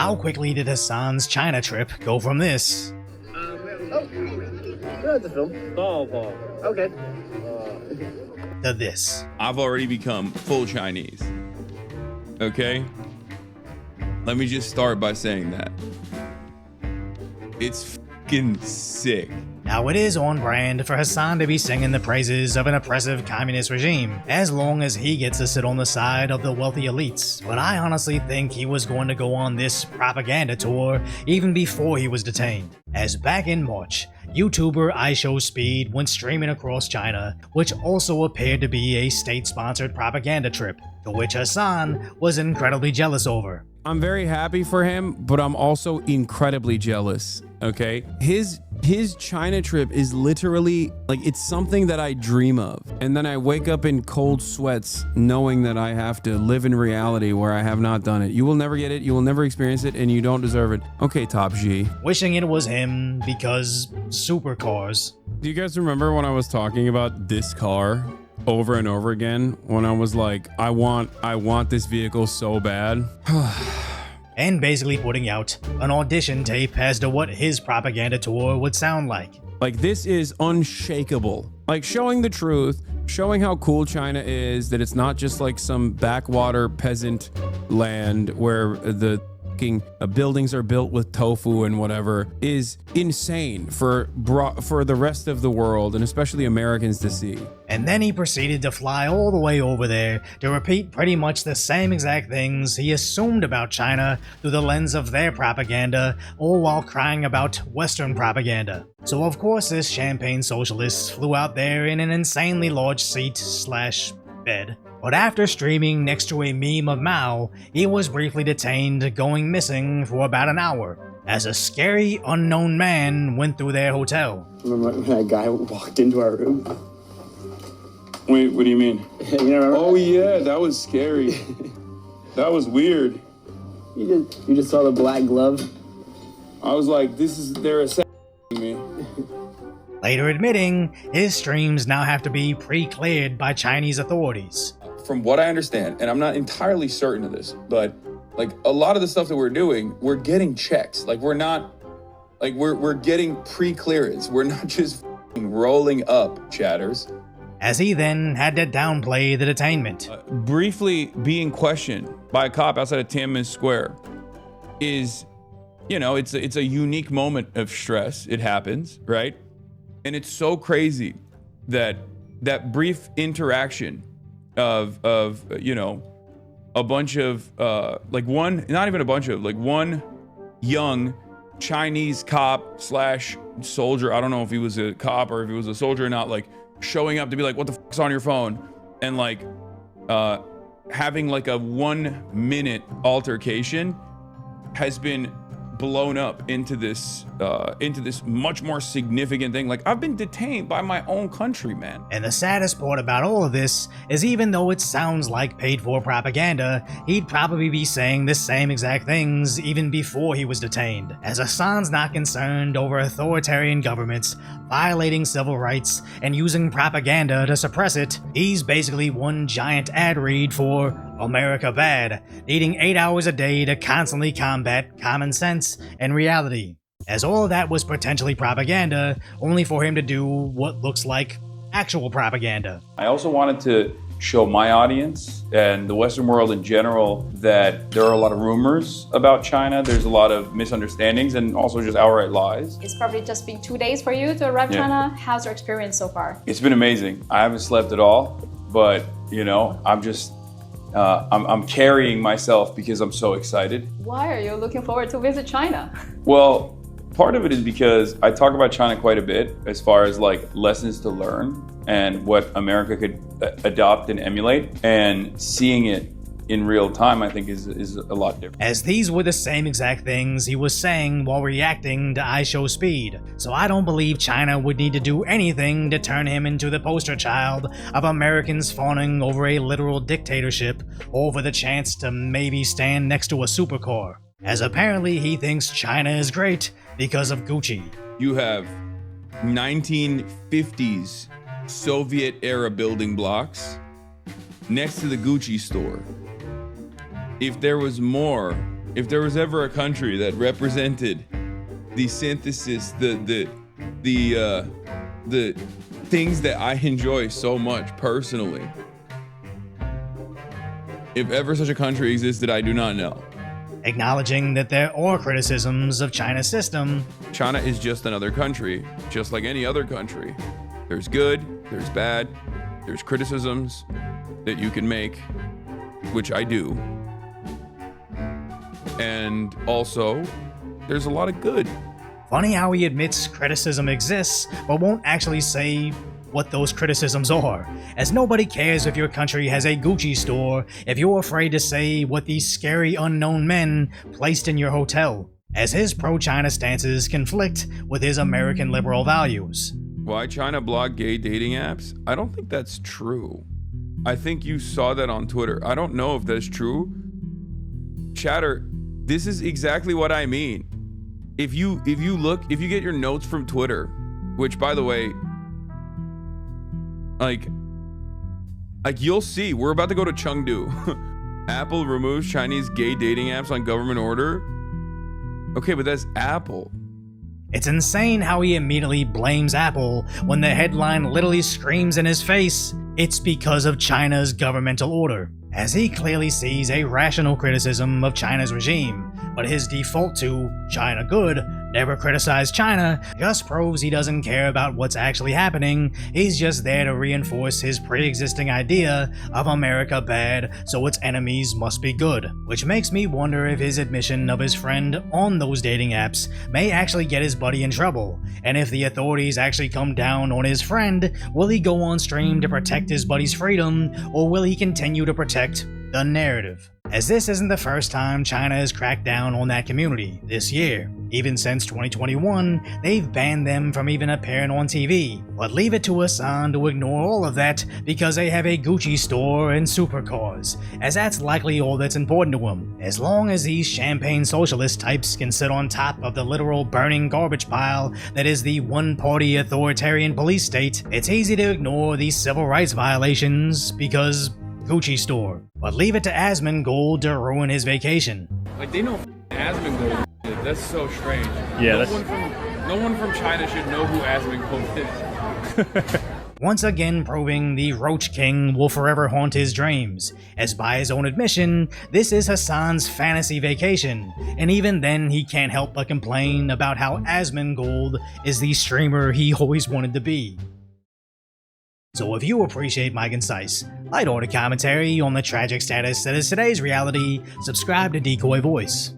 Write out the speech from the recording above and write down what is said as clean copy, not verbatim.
how quickly did Hasan's China trip go from this That's a film. Ball. Okay. to this? I've already become full Chinese. Okay? Let me just start by saying that. It's fucking sick. Now, it is on brand for Hasan to be singing the praises of an oppressive communist regime, as long as he gets to sit on the side of the wealthy elites. But I honestly think he was going to go on this propaganda tour even before he was detained, as back in March, YouTuber iShowSpeed went streaming across China, which also appeared to be a state-sponsored propaganda trip, to which Hasan was incredibly jealous over. I'm very happy for him, but I'm also incredibly jealous. Okay, his China trip is literally like, it's something that I dream of, and then I wake up in cold sweats knowing that I have to live in reality where I have not done it. You will never get it, you will never experience it, and you don't deserve it. Okay, Top G. Wishing it was him because supercars. Do you guys remember when I was talking about this car over and over again, when I was like, I want this vehicle so bad? And basically putting out an audition tape as to what his propaganda tour would sound like. Like, this is unshakable. Like, showing the truth, showing how cool China is, that it's not just like some backwater peasant land where the buildings are built with tofu and whatever, is insane for the rest of the world, and especially Americans, to see. And then he proceeded to fly all the way over there to repeat pretty much the same exact things he assumed about China through the lens of their propaganda, all while crying about Western propaganda. So of course this champagne socialist flew out there in an insanely large seat/bed. But after streaming next to a meme of Mao, he was briefly detained, going missing for about an hour, as a scary unknown man went through their hotel. Remember when that guy walked into our room? Wait, what do you mean? You remember? Oh yeah, that was scary. That was weird. You just saw the black glove? I was like, they're assassinating me. Later admitting his streams now have to be pre-cleared by Chinese authorities. From what I understand, and I'm not entirely certain of this, but like a lot of the stuff that we're doing, we're getting checks. Like we're getting pre-clearance. We're not just rolling up, chatters. As he then had to downplay the detainment. Briefly being questioned by a cop outside of Tiananmen Square is, it's a unique moment of stress. It happens, right? And it's so crazy that brief interaction of a bunch of one young Chinese cop / soldier. I don't know if he was a cop or if he was a soldier or not, like showing up to be like, what the fuck's on your phone? And like having like a 1 minute altercation has been blown up into this much more significant thing. Like, I've been detained by my own country, man. And the saddest part about all of this is, even though it sounds like paid for propaganda, he'd probably be saying the same exact things even before he was detained, as Hasan's not concerned over authoritarian governments violating civil rights and using propaganda to suppress it. He's basically one giant ad read for America Bad, needing 8 hours a day to constantly combat common sense and reality, as all of that was potentially propaganda, only for him to do what looks like actual propaganda. I also wanted to show my audience and the Western world in general that there are a lot of rumors about China. There's a lot of misunderstandings and also just outright lies. It's probably just been 2 days for you to arrive China. How's your experience so far? It's been amazing. I haven't slept at all, but I'm just I'm carrying myself because I'm so excited. Why are you looking forward to visit China? Well, part of it is because I talk about China quite a bit as far as like lessons to learn and what America could adopt and emulate, and seeing it in real time, I think is a lot different. As these were the same exact things he was saying while reacting to iShowSpeed, so I don't believe China would need to do anything to turn him into the poster child of Americans fawning over a literal dictatorship over the chance to maybe stand next to a supercar, as apparently he thinks China is great because of Gucci. You have 1950s Soviet-era building blocks next to the Gucci store. If there was more if there was ever a country that represented the synthesis, the things that I enjoy so much personally, if ever such a country existed, I do not know. Acknowledging that there are criticisms of China's system, China is just another country, just like any other country. There's good, there's bad, there's criticisms that you can make, which I do. And also, there's a lot of good. funny how he admits criticism exists, but won't actually say what those criticisms are, as nobody cares if your country has a Gucci store if you're afraid to say what these scary unknown men placed in your hotel, as his pro-China stances conflict with his American liberal values. Why China block gay dating apps? I don't think that's true. I think you saw that on Twitter. I don't know if that's true. Chatter, this is exactly what I mean. If you get your notes from Twitter, which by the way, like you'll see, we're about to go to Chengdu. Apple removes Chinese gay dating apps on government order. Okay, but that's Apple. It's insane how he immediately blames Apple when the headline literally screams in his face, it's because of China's governmental order, as he clearly sees a rational criticism of China's regime, but his default to China good, never criticize China, just proves he doesn't care about what's actually happening. He's just there to reinforce his pre-existing idea of America bad, so its enemies must be good, which makes me wonder if his admission of his friend on those dating apps may actually get his buddy in trouble, and if the authorities actually come down on his friend, will he go on stream to protect his buddy's freedom, or will he continue to protect the narrative? As this isn't the first time China has cracked down on that community this year. Even since 2021, they've banned them from even appearing on TV. But leave it to Hasan to ignore all of that because they have a Gucci store and supercars, as that's likely all that's important to him. As long as these champagne socialist types can sit on top of the literal burning garbage pile that is the one-party authoritarian police state, it's easy to ignore these civil rights violations because Gucci store. But leave it to Asmongold to ruin his vacation. Like, they know Asmongold. That's so strange. Yeah, no one from China should know who Asmongold is. Once again proving the Roach King will forever haunt his dreams, as by his own admission, this is Hasan's fantasy vacation, and even then he can't help but complain about how Asmongold is the streamer he always wanted to be. So if you appreciate my concise, light-hearted commentary on the tragic status that is today's reality, subscribe to Decoy Voice.